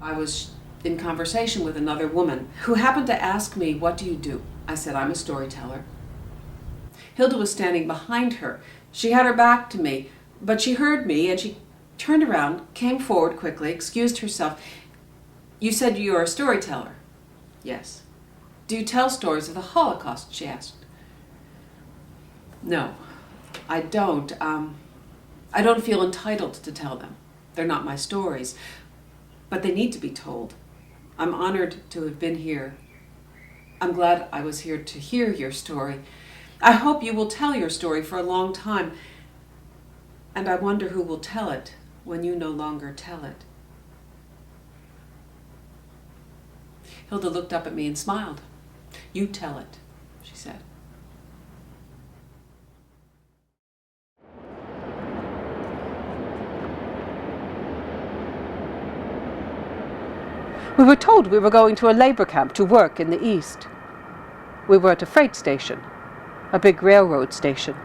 I was in conversation with another woman who happened to ask me, "What do you do?" I said, "I'm a storyteller." Hilda was standing behind her. She had her back to me, but she heard me and she turned around, came forward quickly, excused herself. "You said you are a storyteller?" "Yes." "Do you tell stories of the Holocaust?" she asked. "No, I don't. I don't feel entitled to tell them. They're not my stories, but they need to be told. I'm honored to have been here. I'm glad I was here to hear your story. I hope you will tell your story for a long time, and I wonder who will tell it when you no longer tell it." Hilda looked up at me and smiled. "You tell it," she said. We were told we were going to a labor camp to work in the east. We were at a freight station, a big railroad station.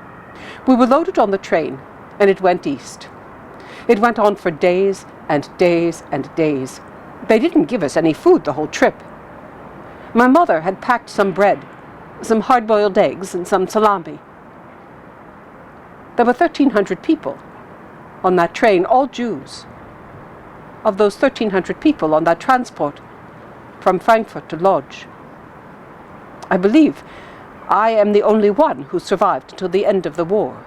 We were loaded on the train, and it went east. It went on for days and days and days. They didn't give us any food the whole trip. My mother had packed some bread, some hard-boiled eggs, and some salami. There were 1,300 people on that train, all Jews. Of those 1,300 people on that transport from Frankfurt to Lodz, I believe I am the only one who survived until the end of the war.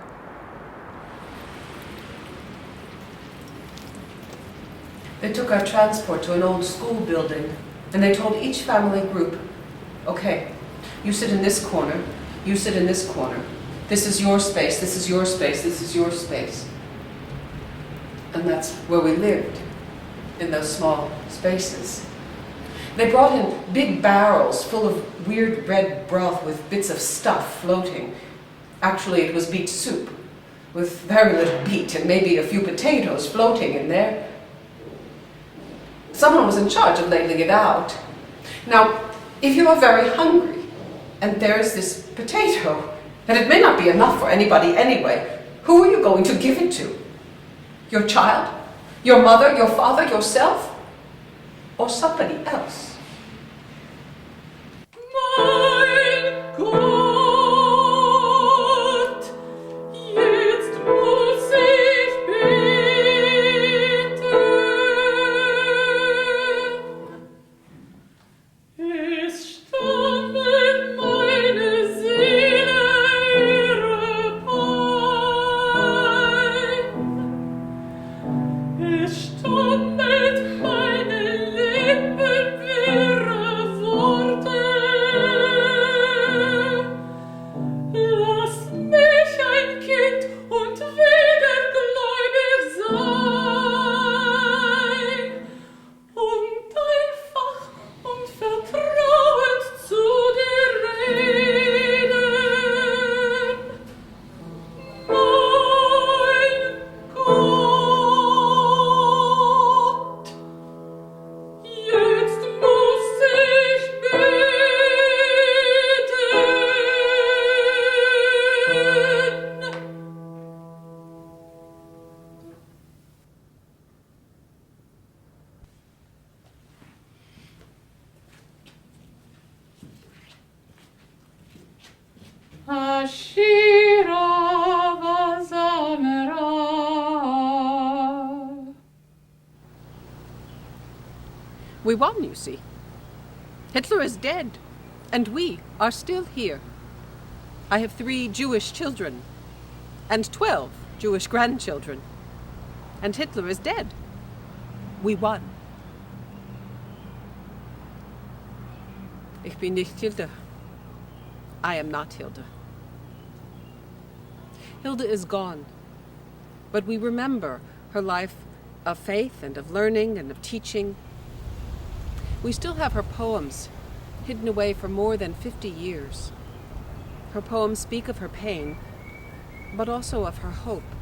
They took our transport to an old school building, and they told each family group, "Okay, you sit in this corner, you sit in this corner. This is your space, this is your space, this is your space." And that's where we lived, in those small spaces. They brought in big barrels full of weird red broth with bits of stuff floating. Actually, it was beet soup, with very little beet and maybe a few potatoes floating in there. Someone was in charge of ladling it out. Now, if you are very hungry, and there's this potato, and it may not be enough for anybody anyway, who are you going to give it to? Your child? Your mother? Your father? Yourself? Or somebody else? Mein Gott, jetzt muss ich beten. Es stammet meine Seele ihre Pein. Es stammet meine Lippen wirre Worte. Lass mich ein Kind und wieder gläubig sein und einfach und vertrauend zu dir reden. Mein Gott, jetzt muss ich beten. Ashira vazamera. We won, you see. Hitler is dead, and we are still here. I have 3 Jewish children, and 12 Jewish grandchildren. And Hitler is dead. We won. Ich bin nicht Hilda. I am not Hilda. Hilda is gone, but we remember her life of faith and of learning and of teaching. We still have her poems, hidden away for more than 50 years. Her poems speak of her pain, but also of her hope.